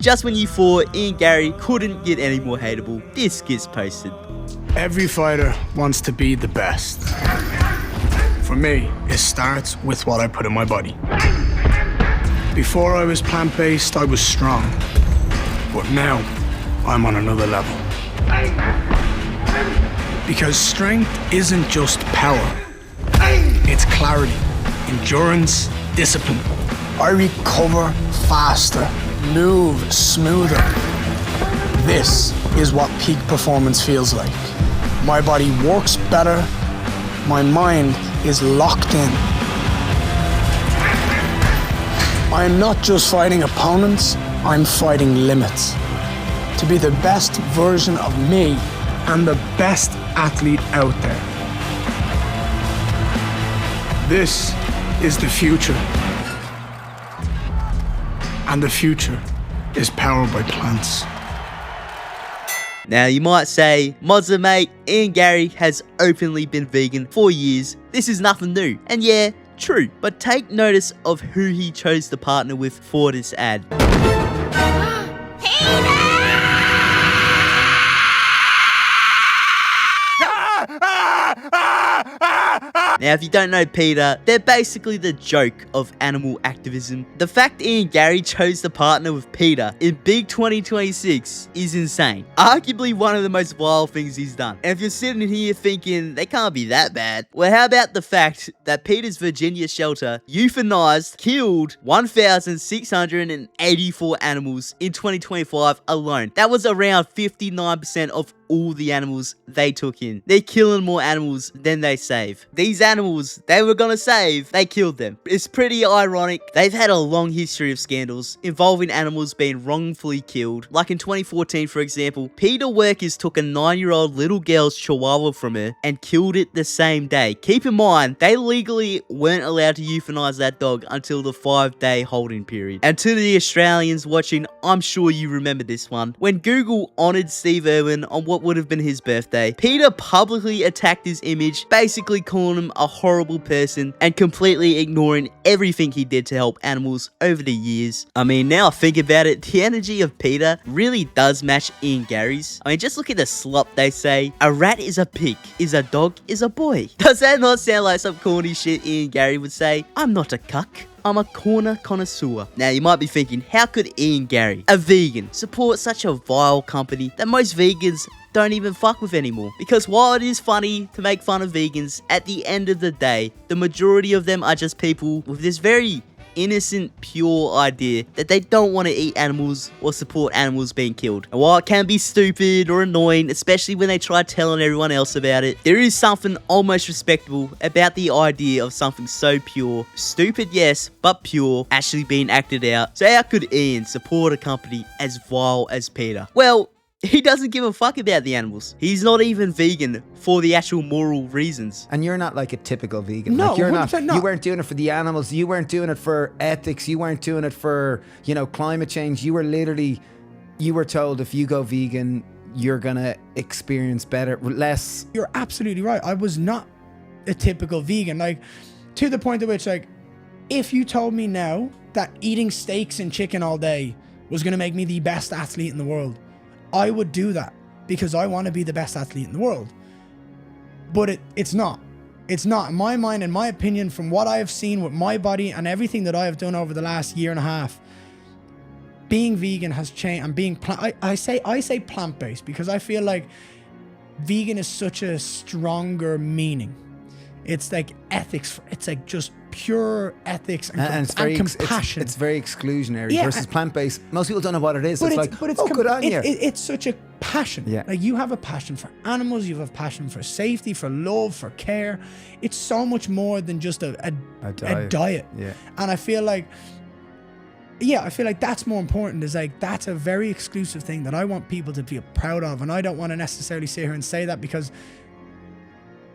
Just when you thought Ian Garry couldn't get any more hateable, this gets posted. Every fighter wants to be the best. For me, it starts with what I put in my body. Before I was plant-based, I was strong. But now, I'm on another level. Because strength isn't just power. It's clarity, endurance, discipline. I recover faster, move smoother. This is what peak performance feels like. My body works better. My mind is locked in. I am not just fighting opponents, I'm fighting limits. To be the best version of me and the best athlete out there. This is the future. And the future is powered by plants. Now you might say, Mozza mate, Ian Garry has openly been vegan for years. This is nothing new. And yeah, true. But take notice of who he chose to partner with for this ad. Now, if you don't know Peta, they're basically the joke of animal activism. The fact Ian Garry chose to partner with Peta in big 2026 is insane. Arguably one of the most wild things he's done. And if you're sitting here thinking, they can't be that bad, well, how about the fact that Peta's Virginia shelter euthanized, killed 1,684 animals in 2025 alone. That was around 59% of all the animals they took in. They're killing more animals than they save. These animals they were gonna save, they killed them. It's pretty ironic. They've had a long history of scandals involving animals being wrongfully killed. Like in 2014, for example, PETA workers took a 9-year-old little girl's chihuahua from her and killed it the same day. Keep in mind, they legally weren't allowed to euthanize that dog until the 5-day holding period. And to the Australians watching, I'm sure you remember this one. When Google honored Steve Irwin on what would have been his birthday, PETA publicly attacked his image, basically calling him a horrible person and completely ignoring everything he did to help animals over the years. I mean, now I think about it, the energy of PETA really does match Ian Garry's. I mean, just look at the slop they say. A rat is a pig, is a dog is a boy. Does that not sound like some corny shit Ian Garry would say? I'm not a cuck. I'm a corner connoisseur. Now you might be thinking, how could Ian Garry, a vegan, support such a vile company that most vegans don't even fuck with anymore? Because while it is funny to make fun of vegans, at the end of the day, the majority of them are just people with this very innocent, pure idea that they don't want to eat animals or support animals being killed. And while it can be stupid or annoying, especially when they try telling everyone else about it, there is something almost respectable about the idea of something so pure, stupid yes, but pure, actually being acted out. So how could Ian support a company as vile as PETA? Well, he doesn't give a fuck about the animals. He's not even vegan for the actual moral reasons. And you're not like a typical vegan. No, like you're not. not. You weren't doing it for the animals. You weren't doing it for ethics. You weren't doing it for, climate change. You were told if you go vegan, you're gonna experience less. You're absolutely right. I was not a typical vegan. Like, to the point at which, like, if you told me now that eating steaks and chicken all day was gonna make me the best athlete in the world, I would do that because I want to be the best athlete in the world. But it's not. It's not. In my mind, in my opinion, from what I have seen with my body and everything that I have done over the last year and a half, being vegan has changed. And being I say plant-based because I feel like vegan is such a stronger meaning. It's like ethics. It's like just pure ethics and compassion. It's very exclusionary versus plant-based. Most people don't know what it is. Good on you. It's such a passion. Yeah. Like, you have a passion for animals, you have a passion for safety, for love, for care. It's so much more than just a diet. Yeah. And I feel like that's more important. Is like, that's a very exclusive thing that I want people to feel proud of. And I don't want to necessarily sit here and say that because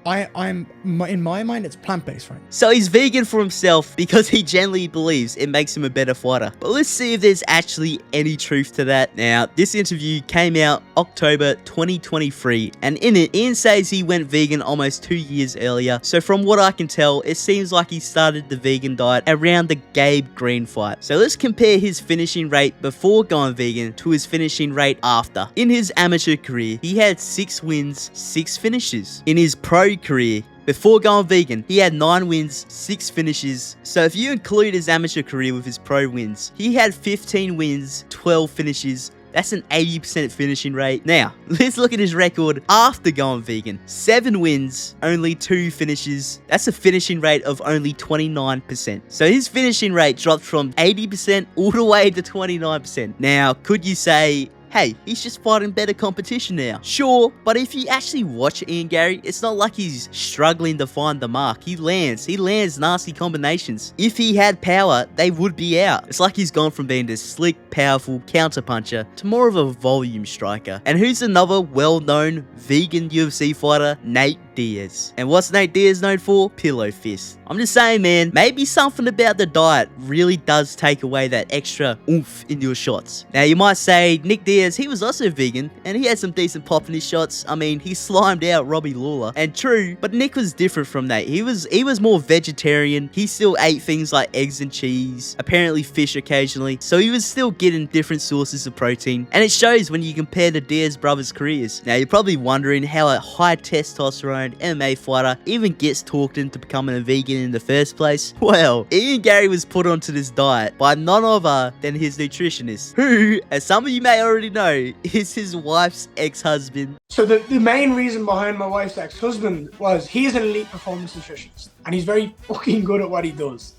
I'm in my mind, it's plant-based, right? So he's vegan for himself because he genuinely believes it makes him a better fighter. But let's see if there's actually any truth to that. Now, this interview came out October 2023, and in it, Ian says he went vegan almost 2 years earlier. So from what I can tell, it seems like he started the vegan diet around the Gabe Green fight. So let's compare his finishing rate before going vegan to his finishing rate after. In his amateur career, he had 6 wins, 6 finishes. In his pro career, before going vegan, he had 9 wins, 6 finishes. So if you include his amateur career with his pro wins, he had 15 wins, 12 finishes. That's an 80% finishing rate. Now, let's look at his record after going vegan. 7 wins, only 2 finishes. That's a finishing rate of only 29%. So his finishing rate dropped from 80% all the way to 29%. Now, could you say, hey, he's just fighting better competition now? Sure, but if you actually watch Ian Garry, it's not like he's struggling to find the mark. He lands nasty combinations. If he had power, they would be out. It's like he's gone from being this slick, powerful counterpuncher to more of a volume striker. And who's another well-known vegan UFC fighter? Nate Diaz. And what's Nate Diaz known for? Pillow fist. I'm just saying, man, maybe something about the diet really does take away that extra oomph in your shots. Now, you might say, Nick Diaz, he was also vegan, and he had some decent pop in his shots. I mean, he slimed out Robbie Lawler. And true, but Nick was different from Nate. He was more vegetarian. He still ate things like eggs and cheese, apparently fish occasionally. So he was still getting different sources of protein. And it shows when you compare the Diaz brothers' careers. Now, you're probably wondering how a high testosterone MMA fighter even gets talked into becoming a vegan in the first place. Well, Ian Garry was put onto this diet by none other than his nutritionist, who, as some of you may already know, is his wife's ex-husband. So the main reason behind my wife's ex-husband was he's an elite performance nutritionist, and he's very fucking good at what he does,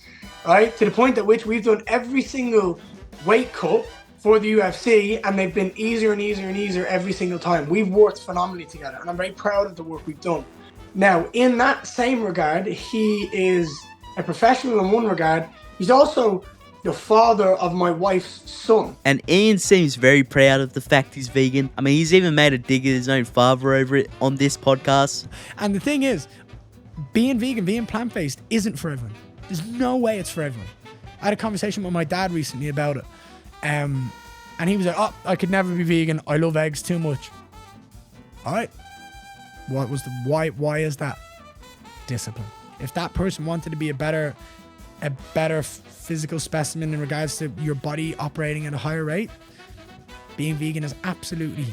right? To the point at which we've done every single weight cut for the UFC, and they've been easier and easier and easier every single time. We've worked phenomenally together, and I'm very proud of the work we've done. Now, in that same regard, he is a professional in one regard. He's also the father of my wife's son. And Ian seems very proud of the fact he's vegan. I mean, he's even made a dig at his own father over it on this podcast. And the thing is, being vegan, being plant-based isn't for everyone. There's no way it's for everyone. I had a conversation with my dad recently about it. And he was like, oh, I could never be vegan. I love eggs too much. All right. What was the why is that? Discipline. If that person wanted to be a better physical specimen in regards to your body operating at a higher rate, being vegan is absolutely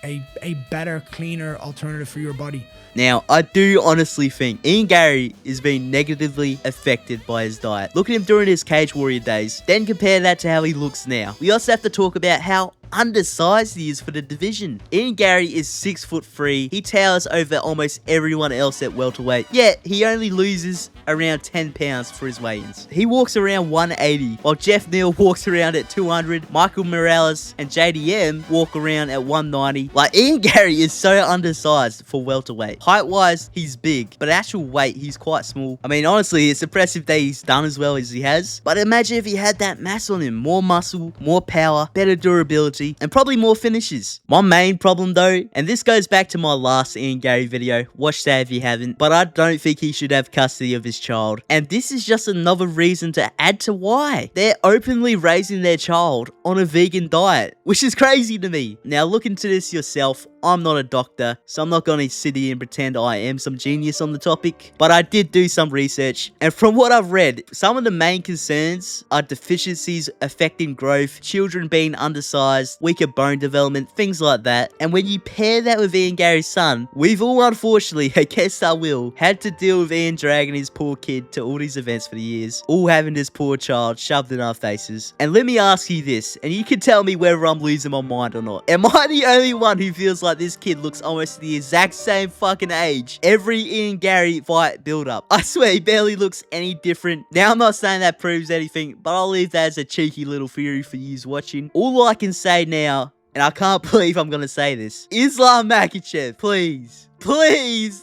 a better, cleaner alternative for your body. Now, I do honestly think Ian Garry is being negatively affected by his diet. Look at him during his Cage Warrior days, then compare that to how he looks now. We also have to talk about how undersized he is for the division. Ian Garry is 6'3". He towers over almost everyone else at welterweight, yet he only loses around 10 pounds for his weigh-ins. He walks around 180, while Jeff Neal walks around at 200, Michael Morales and JDM walk around at 190. Like, Ian Garry is so undersized for welterweight. Height-wise, he's big, but actual weight, he's quite small. I mean, honestly, it's impressive that he's done as well as he has, but imagine if he had that mass on him. More muscle, more power, better durability, and probably more finishes. My main problem though, and this goes back to my last Ian Garry video, watch that if you haven't, but I don't think he should have custody of his child. And this is just another reason to add to why they're openly raising their child on a vegan diet, which is crazy to me. Now look into this yourself. I'm not a doctor, so I'm not going to sit here and pretend I am some genius on the topic, but I did do some research, and from what I've read, some of the main concerns are deficiencies affecting growth, children being undersized, weaker bone development, things like that. And when you pair that with Ian Garry's son, we've all unfortunately, against our will, had to deal with Ian dragging his poor kid to all these events for the years, all having this poor child shoved in our faces. And let me ask you this, and you can tell me whether I'm losing my mind or not. Am I the only one who feels like this kid looks almost the exact same fucking age every Ian Garry fight build up? I swear he barely looks any different. Now I'm not saying that proves anything, but I'll leave that as a cheeky little theory for yous watching. All I can say now, and I can't believe I'm gonna say this, Islam Makhachev, please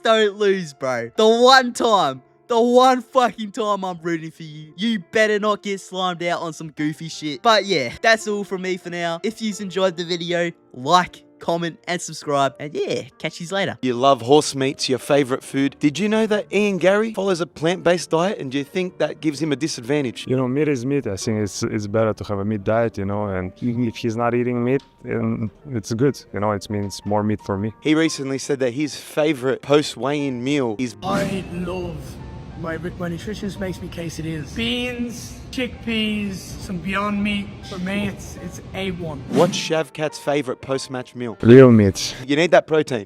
don't lose, bro. The one fucking time I'm rooting for you, you better not get slimed out on some goofy shit. But yeah, that's all from me for now. If you enjoyed the video, like comment, and subscribe. And yeah, catch you later. You love horse meat's your favourite food. Did you know that Garry follows a plant-based diet, and do you think that gives him a disadvantage? You know, meat is meat. I think it's better to have a meat diet, you know, and if he's not eating meat, it's good. You know, it means more meat for me. He recently said that his favourite post-weigh-in meal is... I love my nutritionist makes me quesadillas. Beans, chickpeas, some Beyond Meat. For me, it's A1. What's Shavkat's favourite post-match meal? Real meat. You need that protein.